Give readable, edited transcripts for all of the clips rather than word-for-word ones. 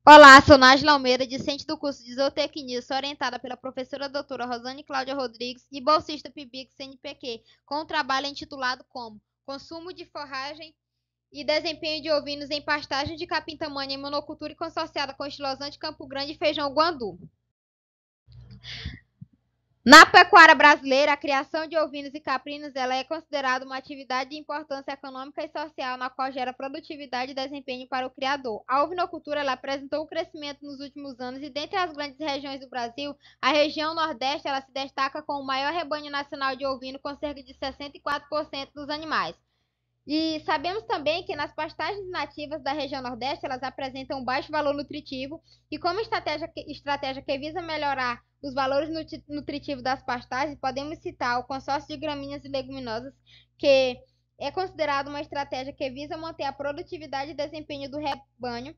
Olá, sou Nájila Almeida, discente do curso de Zootecnia, sou orientada pela professora doutora Rosane Cláudia Rodrigues e bolsista PIBIC-CNPq, com um trabalho intitulado como Consumo de forragem e desempenho de ovinos em pastagem de capim-tamanha em monocultura e consorciada com estilosante Campo Grande e feijão guandu. Na pecuária brasileira, a criação de ovinos e caprinos ela é considerada uma atividade de importância econômica e social, na qual gera produtividade e desempenho para o criador. A ovinocultura ela apresentou um crescimento nos últimos anos e, dentre as grandes regiões do Brasil, a região Nordeste ela se destaca com o maior rebanho nacional de ovino, com cerca de 64% dos animais. E sabemos também que nas pastagens nativas da região Nordeste, elas apresentam um baixo valor nutritivo e como estratégia que visa melhorar os valores nutritivos das pastagens, podemos citar o consórcio de gramíneas e leguminosas, que é considerado uma estratégia que visa manter a produtividade e desempenho do rebanho,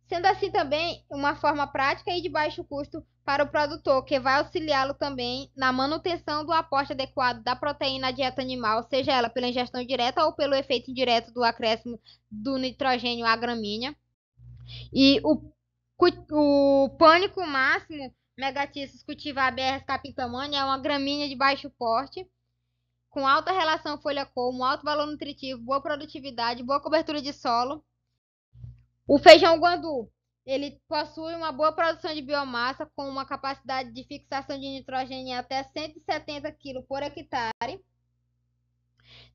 sendo assim também uma forma prática e de baixo custo para o produtor, que vai auxiliá-lo também na manutenção do aporte adequado da proteína à dieta animal, seja ela pela ingestão direta ou pelo efeito indireto do acréscimo do nitrogênio à gramínea. E o pânico máximo Megatissus cultivar BR capim-tamanha é uma gramínea de baixo porte, com alta relação folha-cor, um alto valor nutritivo, boa produtividade, boa cobertura de solo. O feijão guandu, ele possui uma boa produção de biomassa, com uma capacidade de fixação de nitrogênio em até 170 kg por hectare.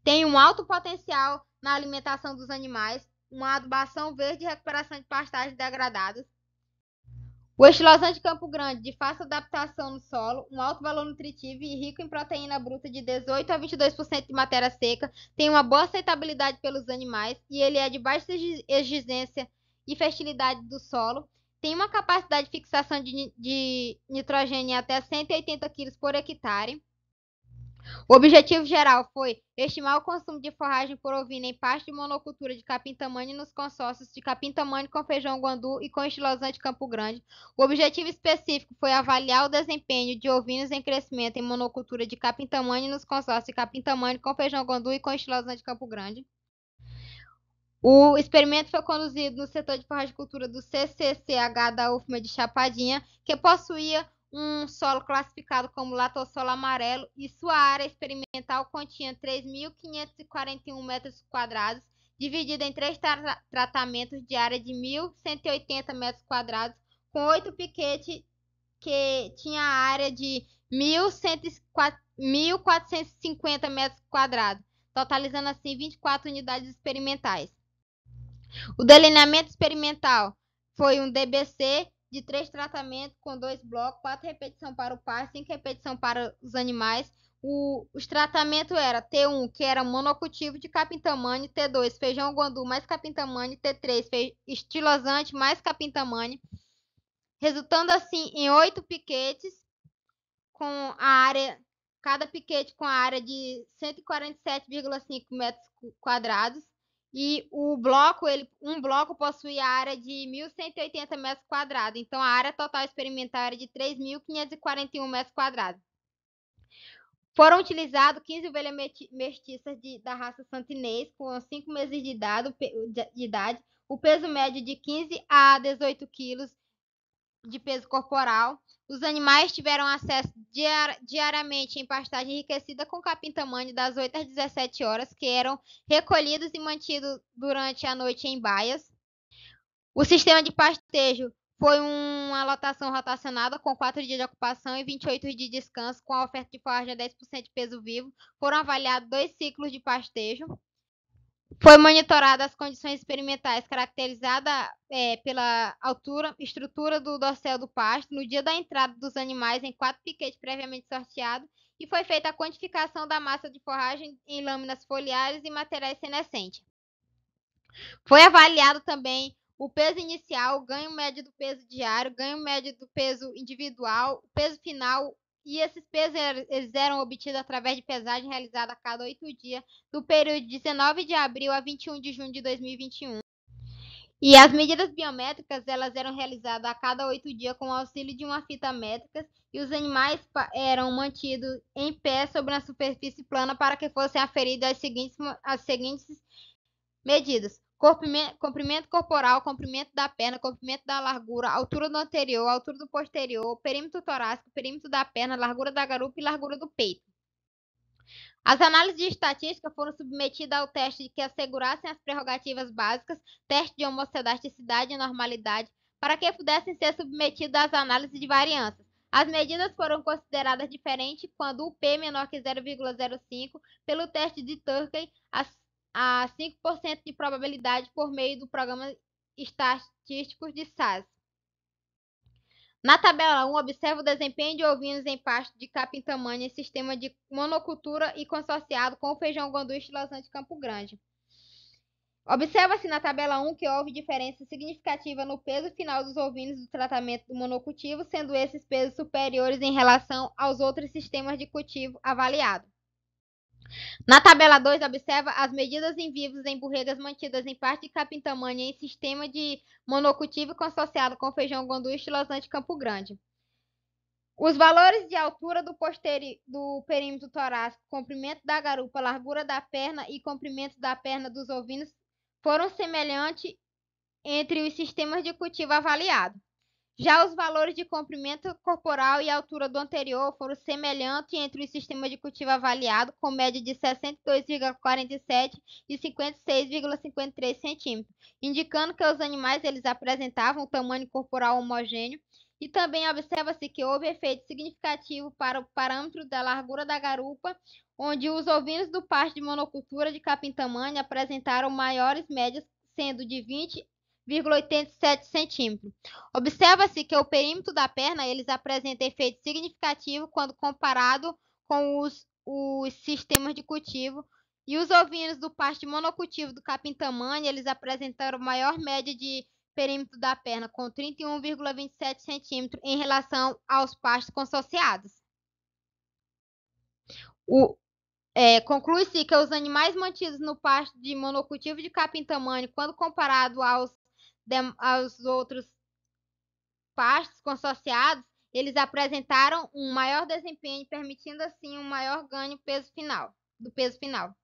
Tem um alto potencial na alimentação dos animais, uma adubação verde e recuperação de pastagens degradadas. O estilosante Campo Grande, de fácil adaptação no solo, um alto valor nutritivo e rico em proteína bruta de 18 a 22% de matéria seca, tem uma boa aceitabilidade pelos animais e ele é de baixa exigência e fertilidade do solo, tem uma capacidade de fixação de nitrogênio até 180 kg por hectare. O objetivo geral foi estimar o consumo de forragem por ovino em pasto de monocultura de capim-tamanha nos consórcios de capim-tamanha com feijão guandu e com estilosante Campo Grande. O objetivo específico foi avaliar o desempenho de ovinos em crescimento em monocultura de capim-tamanha nos consórcios de capim-tamanha com feijão guandu e com estilosante Campo Grande. O experimento foi conduzido no setor de forragicultura do CCCH da UFMA de Chapadinha, que possuía um solo classificado como latossolo amarelo e sua área experimental continha 3.541 metros quadrados, dividida em 3 tratamentos de área de 1.180 metros quadrados, com 8 piquetes que tinha área de 1.450 metros quadrados, totalizando assim 24 unidades experimentais. O delineamento experimental foi um DBC de 3 tratamentos com 2 blocos, 4 repetições para o par, 5 repetições para os animais. Os tratamentos eram T1, que era monocultivo de capim-tamanha, T2, feijão guandu mais capim-tamanha, T3, estilosante mais capim-tamanha, resultando assim em 8 piquetes, com a área, cada piquete com a área de 147,5 metros quadrados. E um bloco possui a área de 1.180 metros quadrados. Então, a área total experimental era de 3.541 metros quadrados. Foram utilizados 15 ovelhas mestiças da raça santinês, com 5 meses de idade, o peso médio de 15 a 18 quilos de peso corporal. Os animais tiveram acesso diariamente em pastagem enriquecida com capim-tamanha das 8 às 17 horas, que eram recolhidos e mantidos durante a noite em baias. O sistema de pastejo foi uma lotação rotacionada com 4 dias de ocupação e 28 dias de descanso, com a oferta de forragem a 10% de peso vivo. Foram avaliados 2 ciclos de pastejo. Foi monitorada as condições experimentais, caracterizada pela estrutura do dossel do pasto, no dia da entrada dos animais em 4 piquetes previamente sorteados, e foi feita a quantificação da massa de forragem em lâminas foliares e materiais senescentes. Foi avaliado também o peso inicial, o ganho médio do peso diário, ganho médio do peso individual, o peso final. E esses pesos eles eram obtidos através de pesagem realizada a cada 8 dias, do período de 19 de abril a 21 de junho de 2021. E as medidas biométricas elas eram realizadas a cada 8 dias com o auxílio de uma fita métrica, e os animais eram mantidos em pé sobre uma superfície plana para que fossem aferidas as seguintes medidas: comprimento corporal, comprimento da perna, comprimento da largura, altura do anterior, altura do posterior, perímetro torácico, perímetro da perna, largura da garupa e largura do peito. As análises de estatística foram submetidas ao teste que assegurassem as prerrogativas básicas, teste de homocedasticidade e normalidade, para que pudessem ser submetidas às análises de variâncias. As medidas foram consideradas diferentes quando o P menor que 0,05 pelo teste de Turkey a 5% de probabilidade por meio do programa estatístico de SAS. Na tabela 1, observa o desempenho de ovinos em pasto de capim tamanho em sistema de monocultura e consorciado com o feijão guandu estilosante Campo Grande. Observa-se na tabela 1 que houve diferença significativa no peso final dos ovinos do tratamento do monocultivo, sendo esses pesos superiores em relação aos outros sistemas de cultivo avaliados. Na tabela 2, observa as medidas em vivos em borregas mantidas em parte de capim tamanho em sistema de monocultivo consorciado com feijão guandu estilosante Campo Grande. Os valores de altura do perímetro torácico, comprimento da garupa, largura da perna e comprimento da perna dos ovinos foram semelhantes entre os sistemas de cultivo avaliados. Já os valores de comprimento corporal e altura do anterior foram semelhantes entre os sistemas de cultivo avaliados, com média de 62,47 e 56,53 centímetros, indicando que os animais eles apresentavam um tamanho corporal homogêneo, e também observa-se que houve efeito significativo para o parâmetro da largura da garupa, onde os ovinos do pasto de monocultura de capim tamanho apresentaram maiores médias, sendo de 20,87 centímetros. Observa-se que o perímetro da perna eles apresenta efeito significativo quando comparado com os sistemas de cultivo, e os ovinos do pasto monocultivo do capim tamanho eles apresentaram maior média de perímetro da perna, com 31,27 centímetros em relação aos pastos consorciados. Conclui-se que os animais mantidos no pasto de monocultivo de capim tamanho, quando comparado aos outros pastos consorciados, eles apresentaram um maior desempenho, permitindo assim um maior ganho do peso final.